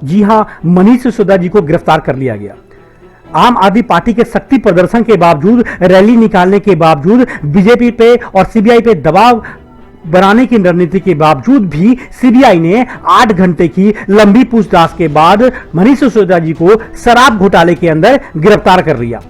जी हां, मनीष सिसोदिया जी को गिरफ्तार कर लिया गया। आम आदमी पार्टी के शक्ति प्रदर्शन के बावजूद, रैली निकालने के बावजूद, बीजेपी पे और सीबीआई पे दबाव बनाने की रणनीति के बावजूद भी सीबीआई ने 8 घंटे की लंबी पूछताछ के बाद मनीष सिसोदिया जी को शराब घोटाले के अंदर गिरफ्तार कर लिया।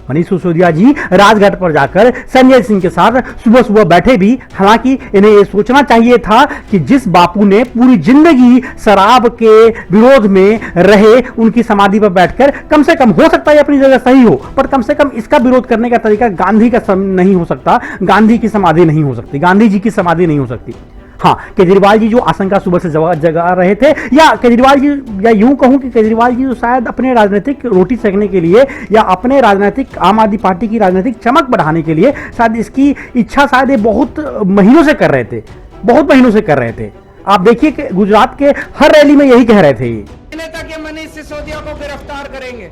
मनीष सिसोदिया जी राजघाट पर जाकर संजय सिंह के साथ सुबह सुबह बैठे भी। हालांकि इन्हें यह सोचना चाहिए था कि जिस बापू ने पूरी जिंदगी शराब के विरोध में रहे, उनकी समाधि पर बैठकर कम से कम, हो सकता है अपनी जगह सही हो, पर कम से कम इसका विरोध करने का तरीका गांधी का नहीं हो सकता, गांधी की समाधि नहीं हो सकती, गांधी जी की समाधि नहीं हो सकती। हाँ, केजरीवाल जी जो आशंका सुबह से जगा रहे थे, या केजरीवाल जी, या यूं कहूं कि केजरीवाल जी जो शायद अपने राजनीतिक रोटी सेकने के लिए या अपने राजनीतिक, आम आदमी पार्टी की राजनीतिक चमक बढ़ाने के लिए शायद इसकी इच्छा शायद ये बहुत महीनों से कर रहे थे, बहुत महीनों से कर रहे थे। आप देखिए कि गुजरात के हर रैली में यही कह रहे थे, नेता के मनीष सिसोदिया को गिरफ्तार करेंगे।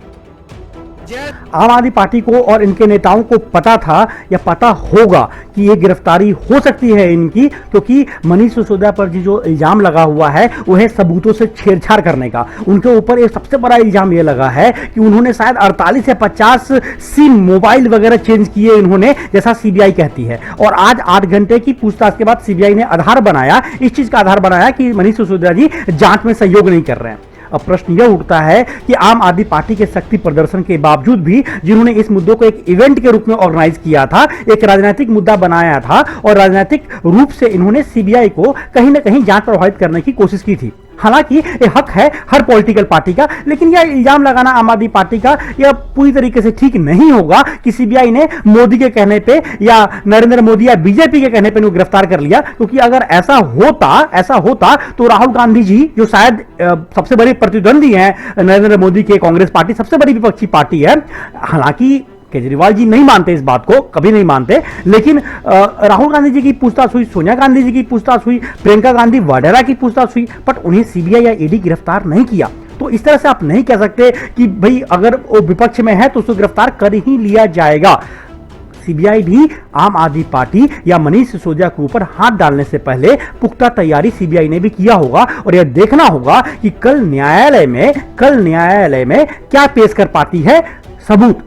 आम आदमी पार्टी को और इनके नेताओं को पता था या पता होगा कि ये गिरफ्तारी हो सकती है इनकी, क्योंकि मनीष सिसोदिया पर जो इल्जाम लगा हुआ है वो है सबूतों से छेड़छाड़ करने का। उनके ऊपर एक सबसे बड़ा इल्जाम ये लगा है कि उन्होंने शायद 48 या 50 सिम, मोबाइल वगैरह चेंज किए इन्होंने, जैसा सीबीआई कहती है। और आज 8 घंटे की पूछताछ के बाद सीबीआई ने आधार बनाया, इस चीज का आधार बनाया कि मनीष सिसोदिया जी जांच में सहयोग नहीं कर रहे हैं। अब प्रश्न यह उठता है कि आम आदमी पार्टी के शक्ति प्रदर्शन के बावजूद भी, जिन्होंने इस मुद्दे को एक इवेंट के रूप में ऑर्गेनाइज किया था, एक राजनीतिक मुद्दा बनाया था और राजनीतिक रूप से इन्होंने सीबीआई को कहीं ना कहीं जांच प्रभावित करने की कोशिश की थी। हालांकि ये हक है हर पॉलिटिकल पार्टी का, लेकिन यह इल्जाम लगाना आम आदमी पार्टी का यह पूरी तरीके से ठीक नहीं होगा कि सीबीआई ने मोदी के कहने पे या नरेंद्र मोदी या बीजेपी के कहने पे उन्हें गिरफ्तार कर लिया। क्योंकि अगर ऐसा होता तो राहुल गांधी जी, जो शायद सबसे बड़े प्रतिद्वंदी हैं नरेंद्र मोदी के, कांग्रेस पार्टी सबसे बड़ी विपक्षी पार्टी है, हालांकि केजरीवाल जी नहीं मानते इस बात को, कभी नहीं मानते, लेकिन राहुल गांधी जी की पूछताछ हुई, सोनिया गांधी जी की पूछताछ हुई, प्रियंका गांधी वाड्रा की पूछताछ हुई, बट उन्हें सीबीआई या ईडी गिरफ्तार नहीं किया। तो इस तरह से आप नहीं कह सकते कि भाई अगर वो विपक्ष में है तो उसको गिरफ्तार कर ही लिया जाएगा। सीबीआई भी आम आदमी पार्टी या मनीष सिसोदिया के ऊपर हाथ डालने से पहले पुख्ता तैयारी सीबीआई ने भी किया होगा, और यह देखना होगा कि कल न्यायालय में क्या पेश कर पाती है सबूत।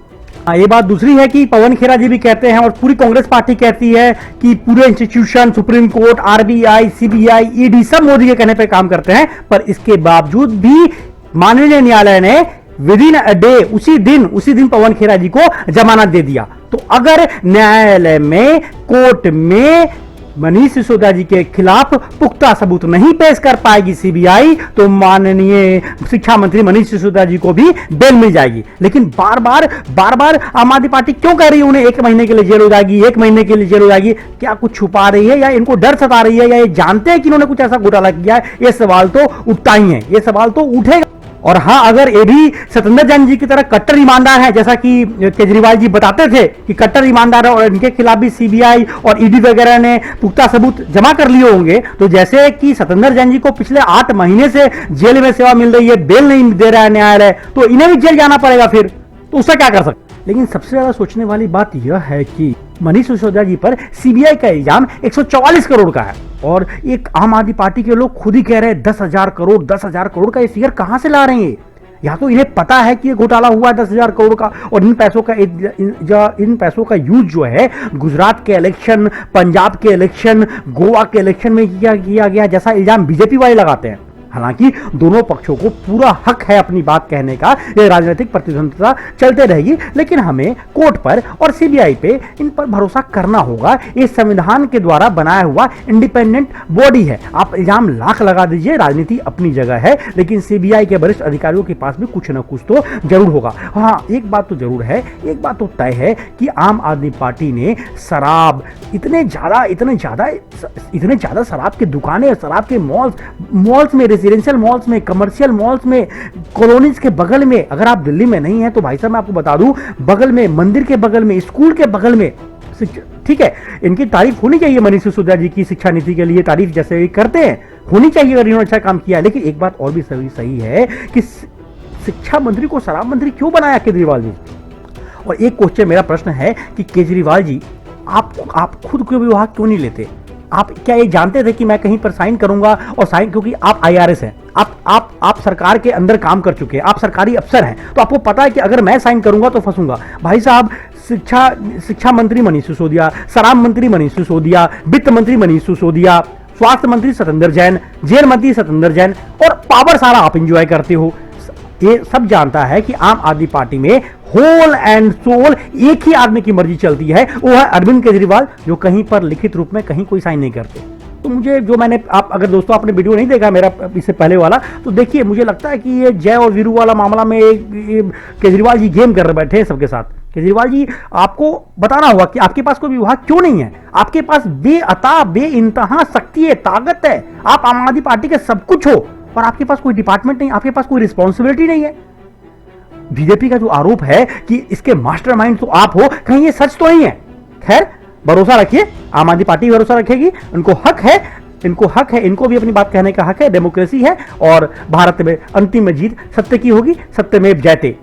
ये बात दूसरी है कि पवन खेरा जी भी कहते हैं और पूरी कांग्रेस पार्टी कहती है कि पूरे institution, supreme court, RBI, CBI, ED सब मोदी के कहने पे काम करते हैं, पर इसके बावजूद भी माननीय न्यायालय ने विदिन अ डे, उसी दिन पवन खेरा जी को जमानत दे दिया। तो अगर न्यायालय में, कोर्ट में मनीष सिसोदिया जी के खिलाफ पुख्ता सबूत नहीं पेश कर पाएगी सीबीआई, तो माननीय शिक्षा मंत्री मनीष सिसोदिया जी को भी बेल मिल जाएगी। लेकिन बार बार आम आदमी पार्टी क्यों कह रही है उन्हें 1 महीने के लिए जेल हो जाएगी, 1 महीने के लिए जेल हो जाएगी? क्या कुछ छुपा रही है, या इनको डर सता रही है, या ये जानते हैं कि इन्होंने कुछ ऐसा घोटाला किया है? ये सवाल तो उठता ही है, ये सवाल तो उठेगा। और हाँ, अगर ये भी सत्येंद्र जैन जी की तरह कट्टर ईमानदार है, जैसा कि केजरीवाल जी बताते थे कि कट्टर ईमानदार है, और इनके खिलाफ भी सीबीआई और ईडी वगैरह ने पुख्ता सबूत जमा कर लिए होंगे, तो जैसे कि सत्येंद्र जैन जी को पिछले 8 महीने से जेल में सेवा मिल रही है, बेल नहीं दे रहा है न्यायालय, तो इन्हें भी जेल जाना पड़ेगा फिर, तो उससे क्या कर सकते? लेकिन सबसे ज्यादा सोचने वाली बात यह है कि मनीष सिसोदिया जी पर सीबीआई का इल्जाम 144 करोड़ का है, और एक आम आदमी पार्टी के लोग खुद ही कह रहे हैं 10,000 करोड़ का ये फिगर कहां से ला रहे हैं? या तो इन्हें पता है कि ये घोटाला हुआ है 10,000 करोड़ का, और इन पैसों का यूज जो है गुजरात के इलेक्शन, पंजाब के इलेक्शन, गोवा के इलेक्शन में किया गया, जैसा इल्जाम बीजेपी वाले लगाते हैं। हालांकि दोनों पक्षों को पूरा हक है अपनी बात कहने का, यह राजनीतिक प्रतिद्वंद्विता चलते रहेगी, लेकिन हमें कोर्ट पर और सीबीआई पे इन पर भरोसा करना होगा। ये संविधान के द्वारा बनाया हुआ इंडिपेंडेंट बॉडी है। आप इल्जाम लाख लगा दीजिए, राजनीति अपनी जगह है, लेकिन सीबीआई के वरिष्ठ अधिकारियों के पास भी कुछ ना कुछ तो जरूर होगा। हाँ, एक बात तो जरूर है, एक बात तो तय है कि आम आदमी पार्टी ने शराब, इतने ज्यादा शराब की दुकानें, शराब के मॉल्स में, रेजिडेंशियल मॉल्स में, कमर्शियल मॉल्स में, कॉलोनीज के बगल में, अगर आप दिल्ली में नहीं है तो भाई साहब मैं आपको बता दूं, बगल में, मंदिर के बगल में, स्कूल के बगल में, ठीक है, इनकी तारीफ होनी चाहिए मनीष सिसोदिया जी की शिक्षा नीति के लिए, तारीफ जैसे भी करते हैं होनी चाहिए अगर इन्होंने अच्छा काम किया। लेकिन एक बात और भी सही है कि शिक्षा मंत्री को शराब मंत्री क्यों बनाया केजरीवाल जी? और एक क्वेश्चन, मेरा प्रश्न है कि केजरीवाल जी आप खुद कोई विभाग क्यों नहीं लेते? आप क्या ये जानते थे कि मैं कहीं पर साइन करूंगा और साइन, क्योंकि आप IRS हैं, आप सरकार के अंदर काम कर चुके हैं, आप सरकारी अफसर हैं, तो आपको पता है कि अगर मैं साइन करूंगा तो फंसूंगा। भाई साहब, शिक्षा मंत्री मनीष सिसोदिया, श्रम मंत्री मनीष सिसोदिया, वित्त मंत्री मनीष सिसोदिया, स्वास्थ्य मंत्री सत्येंद्र जैन, जेल मंत्री सत्येंद्र जैन, और पावर सारा आप एंजॉय करते हो। ये सब जानता है कि आम आदमी पार्टी में होल एंड सोल एक ही आदमी की मर्जी चलती है, वो है अरविंद केजरीवाल, जो कहीं पर लिखित रूप में कहीं कोई साइन नहीं करते। तो मुझे जो मैंने, आप अगर दोस्तों आपने वीडियो नहीं देखा मेरा इससे पहले वाला, तो देखिए, मुझे लगता है कि ये जय और वीरू वाला मामला में केजरीवाल जी गेम कर बैठे हैं सबके साथ। केजरीवाल जी, आपको बताना होगा कि आपके पास कोई विभाग क्यों नहीं है। आपके पास बेअता बेइंतहा शक्ति है, ताकत है, आप आम आदमी पार्टी के सब कुछ हो, और आपके पास कोई डिपार्टमेंट नहीं, आपके पास कोई रिस्पॉन्सिबिलिटी नहीं है। बीजेपी का जो आरोप है कि इसके मास्टरमाइंड तो आप हो, कहीं ये सच तो नहीं है। खैर, भरोसा रखिए, आम आदमी पार्टी भरोसा रखेगी, इनको हक है, इनको भी अपनी बात कहने का हक है, डेमोक्रेसी है, और भारत में अंतिम में जीत सत्य की होगी, सत्यमेव जयते।